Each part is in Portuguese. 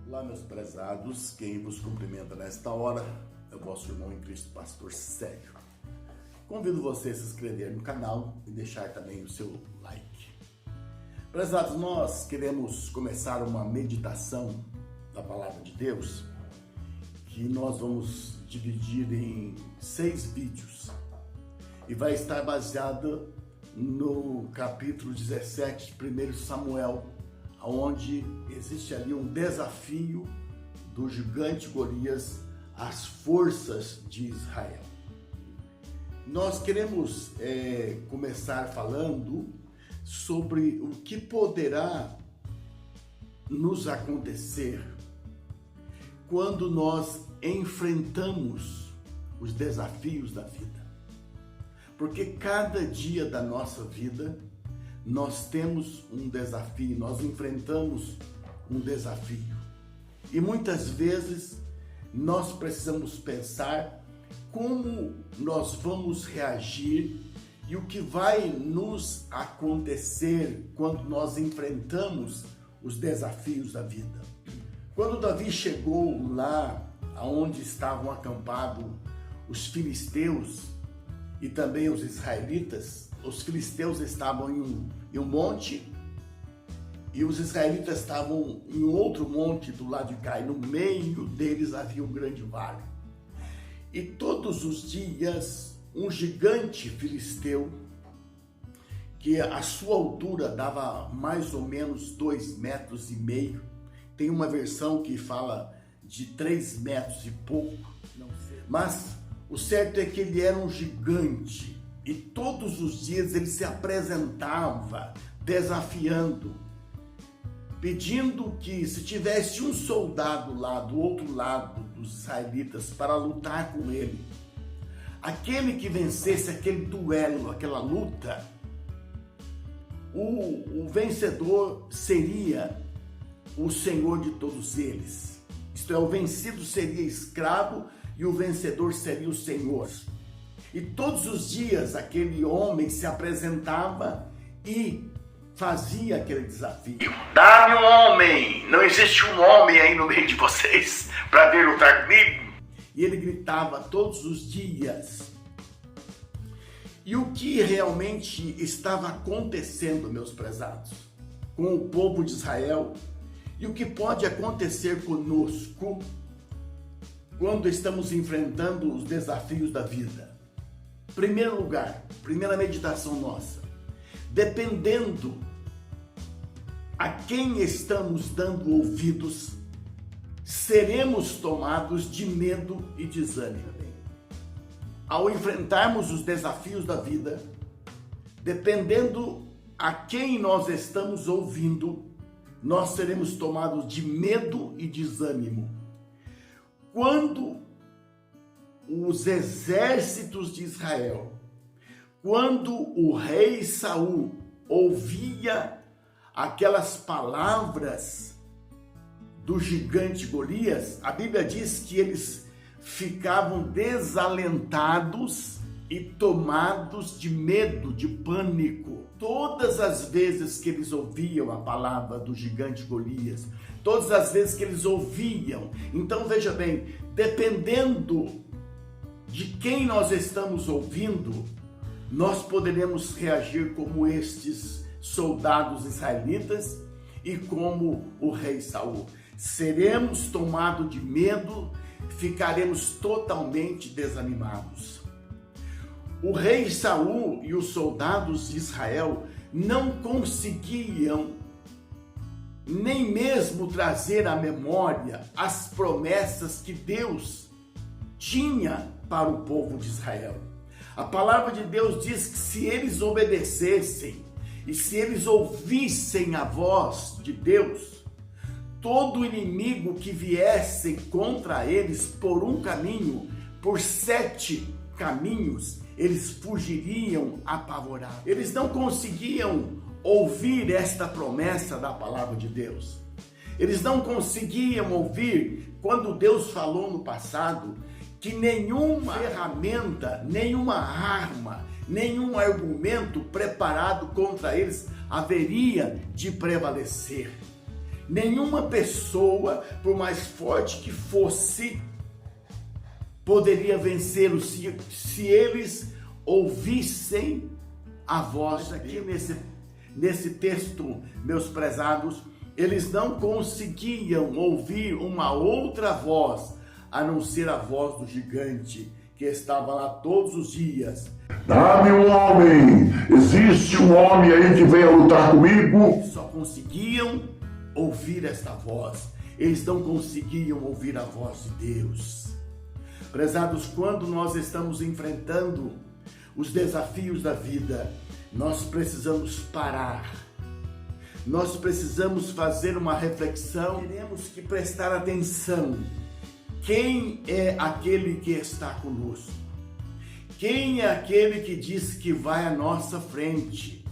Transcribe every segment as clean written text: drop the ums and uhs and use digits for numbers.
Olá, meus prezados, quem vos cumprimenta nesta hora é o vosso irmão em Cristo, Pastor Célio. Convido você a se inscrever no canal e deixar também o seu like. Prezados, nós queremos começar uma meditação da Palavra de Deus que nós vamos dividir em 6 vídeos e vai estar baseada no capítulo 17 de 1 Samuel, onde existe ali um desafio do gigante Golias às forças de Israel. Nós queremos começar falando sobre o que poderá nos acontecer quando nós enfrentamos os desafios da vida. Porque cada dia da nossa vida nós temos um desafio, nós enfrentamos um desafio. E muitas vezes nós precisamos pensar como nós vamos reagir e o que vai nos acontecer quando nós enfrentamos os desafios da vida. Quando Davi chegou lá onde estavam acampados os filisteus e também os israelitas, os filisteus estavam em um monte e os israelitas estavam em outro monte do lado de cá, e no meio deles havia um grande vale. E todos os dias um gigante filisteu, que a sua altura dava mais ou menos 2,5 metros, tem uma versão que fala de 3 metros e pouco, mas o certo é que ele era um gigante. E todos os dias ele se apresentava desafiando, pedindo que se tivesse um soldado lá do outro lado dos israelitas para lutar com ele, aquele que vencesse aquele duelo, aquela luta, o vencedor seria o Senhor de todos eles. Isto é, o vencido seria escravo e o vencedor seria o Senhor. E todos os dias aquele homem se apresentava e fazia aquele desafio. Dá-me um homem! Não existe um homem aí no meio de vocês para vir lutar comigo? E ele gritava todos os dias. E o que realmente estava acontecendo, meus prezados, com o povo de Israel, e o que pode acontecer conosco quando estamos enfrentando os desafios da vida? Primeiro lugar, primeira meditação nossa, dependendo a quem estamos dando ouvidos, seremos tomados de medo e desânimo. Ao enfrentarmos os desafios da vida, dependendo a quem nós estamos ouvindo, nós seremos tomados de medo e desânimo. Quando os exércitos de Israel, quando o rei Saul ouvia aquelas palavras do gigante Golias, a Bíblia diz que eles ficavam desalentados e tomados de medo, de pânico. Todas as vezes que eles ouviam a palavra do gigante Golias, todas as vezes que eles ouviam, então veja bem, dependendo de quem nós estamos ouvindo, nós poderemos reagir como estes soldados israelitas e como o rei Saul. Seremos tomados de medo, ficaremos totalmente desanimados. O rei Saul e os soldados de Israel não conseguiam nem mesmo trazer à memória as promessas que Deus tinha para o povo de Israel. A palavra de Deus diz que se eles obedecessem e se eles ouvissem a voz de Deus, todo inimigo que viesse contra eles por um caminho, por 7 caminhos, eles fugiriam apavorados. Eles não conseguiam ouvir esta promessa da palavra de Deus. Eles não conseguiam ouvir quando Deus falou no passado que nenhuma ferramenta, nenhuma arma, nenhum argumento preparado contra eles haveria de prevalecer. Nenhuma pessoa, por mais forte que fosse, poderia vencê-los se eles ouvissem a voz. Aqui nesse texto, meus prezados, eles não conseguiam ouvir uma outra voz, a não ser a voz do gigante, que estava lá todos os dias. Dá-me um homem! Existe um homem aí que venha lutar comigo? Só conseguiam ouvir esta voz. Eles não conseguiam ouvir a voz de Deus. Prezados, quando nós estamos enfrentando os desafios da vida, nós precisamos parar. Nós precisamos fazer uma reflexão. Temos que prestar atenção. Quem é aquele que está conosco? Quem é aquele que diz que vai à nossa frente?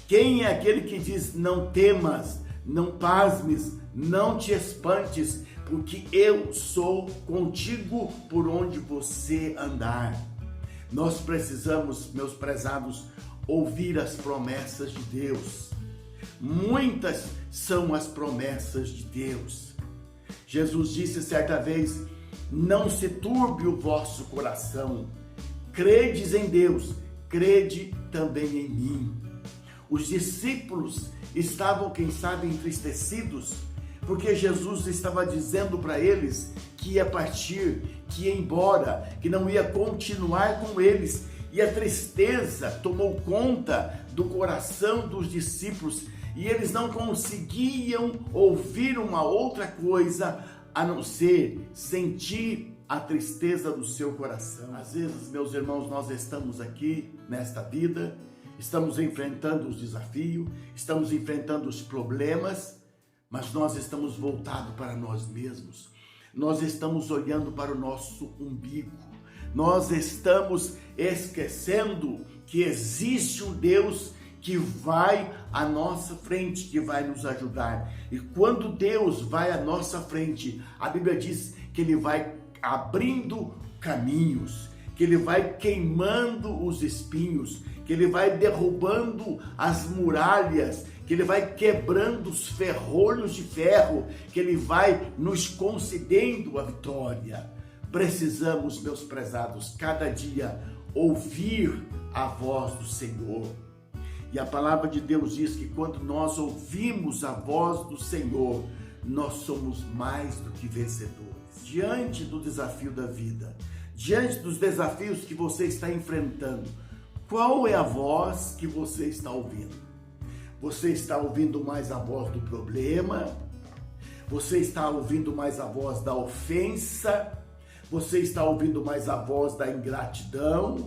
Quem é aquele que diz: não temas, não pasmes, não te espantes, porque eu sou contigo por onde você andar? Nós precisamos, meus prezados, ouvir as promessas de Deus. Muitas são as promessas de Deus. Jesus disse certa vez: não se turbe o vosso coração. Credes em Deus, crede também em mim. Os discípulos estavam, quem sabe, entristecidos, porque Jesus estava dizendo para eles que ia partir, que ia embora, que não ia continuar com eles. E a tristeza tomou conta do coração dos discípulos e eles não conseguiam ouvir uma outra coisa a não ser sentir a tristeza do seu coração. Às vezes, meus irmãos, nós estamos aqui nesta vida, estamos enfrentando os desafios, estamos enfrentando os problemas, mas nós estamos voltados para nós mesmos. Nós estamos olhando para o nosso umbigo. Nós estamos esquecendo que existe um Deus que vai à nossa frente, que vai nos ajudar. E quando Deus vai à nossa frente, a Bíblia diz que Ele vai abrindo caminhos, que Ele vai queimando os espinhos, que Ele vai derrubando as muralhas, que Ele vai quebrando os ferrolhos de ferro, que Ele vai nos concedendo a vitória. Precisamos, meus prezados, cada dia ouvir a voz do Senhor. E a palavra de Deus diz que quando nós ouvimos a voz do Senhor, nós somos mais do que vencedores. Diante do desafio da vida, diante dos desafios que você está enfrentando, qual é a voz que você está ouvindo? Você está ouvindo mais a voz do problema? Você está ouvindo mais a voz da ofensa? Você está ouvindo mais a voz da ingratidão?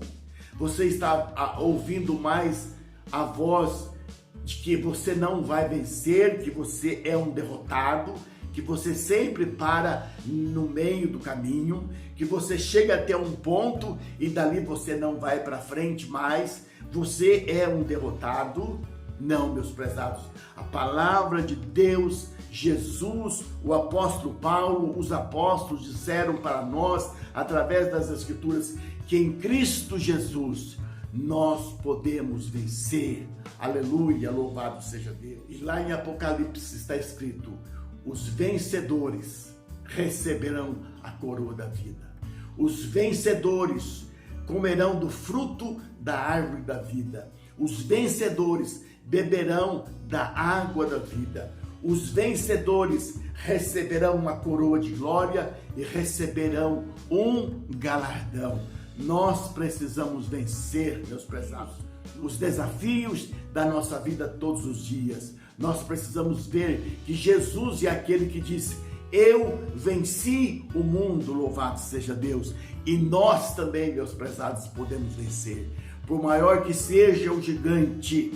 Você está ouvindo mais a voz de que você não vai vencer, que você é um derrotado, que você sempre para no meio do caminho, que você chega até um ponto e dali você não vai para frente mais, você é um derrotado? Não, meus prezados, a palavra de Deus, Jesus, o apóstolo Paulo, os apóstolos disseram para nós, através das Escrituras, que em Cristo Jesus nós podemos vencer. Aleluia, louvado seja Deus. E lá em Apocalipse está escrito: os vencedores receberão a coroa da vida. Os vencedores comerão do fruto da árvore da vida. Os vencedores beberão da água da vida. Os vencedores receberão uma coroa de glória e receberão um galardão. Nós precisamos vencer, meus prezados, os desafios da nossa vida todos os dias. Nós precisamos ver que Jesus é aquele que disse: eu venci o mundo, louvado seja Deus. E nós também, meus prezados, podemos vencer. Por maior que seja o gigante,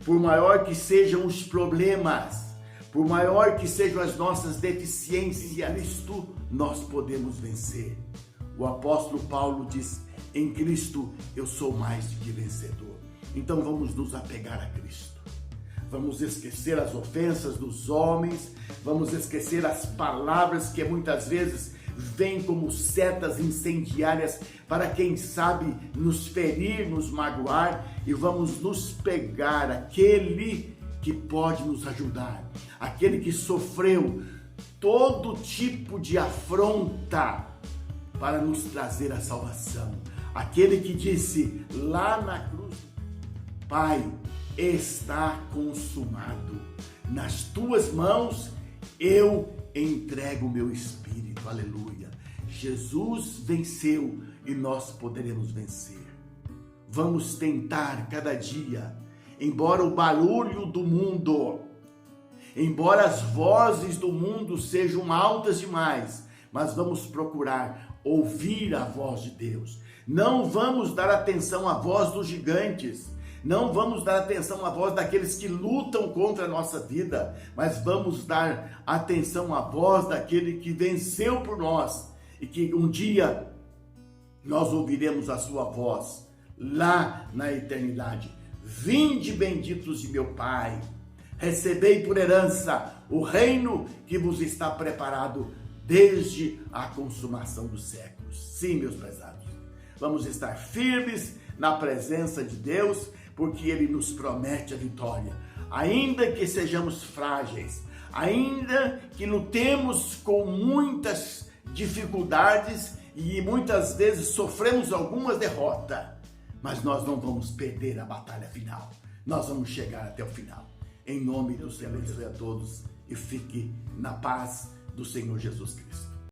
por maior que sejam os problemas, por maior que sejam as nossas deficiências, em Cristo nós podemos vencer. O apóstolo Paulo diz: em Cristo eu sou mais do que vencedor. Então vamos nos apegar a Cristo. Vamos esquecer as ofensas dos homens, vamos esquecer as palavras que muitas vezes vêm como setas incendiárias para, quem sabe, nos ferir, nos magoar, e vamos nos pegar àquele que pode nos ajudar, aquele que sofreu todo tipo de afronta para nos trazer a salvação, aquele que disse lá na cruz: Pai, está consumado, nas tuas mãos eu entrego o meu espírito. Aleluia. Jesus venceu e nós poderemos vencer. Vamos tentar cada dia, embora o barulho do mundo, embora as vozes do mundo sejam altas demais, mas vamos procurar ouvir a voz de Deus. Não vamos dar atenção à voz dos gigantes, não vamos dar atenção à voz daqueles que lutam contra a nossa vida, mas vamos dar atenção à voz daquele que venceu por nós e que um dia nós ouviremos a sua voz lá na eternidade. Vinde, benditos de meu Pai, recebei por herança o reino que vos está preparado desde a consumação dos séculos. Sim, meus prezados, vamos estar firmes na presença de Deus, porque Ele nos promete a vitória. Ainda que sejamos frágeis, ainda que lutemos com muitas dificuldades e muitas vezes sofremos algumas derrotas, mas nós não vamos perder a batalha final. Nós vamos chegar até o final. Em nome do Senhor, abençoe a todos e fique na paz do Senhor Jesus Cristo.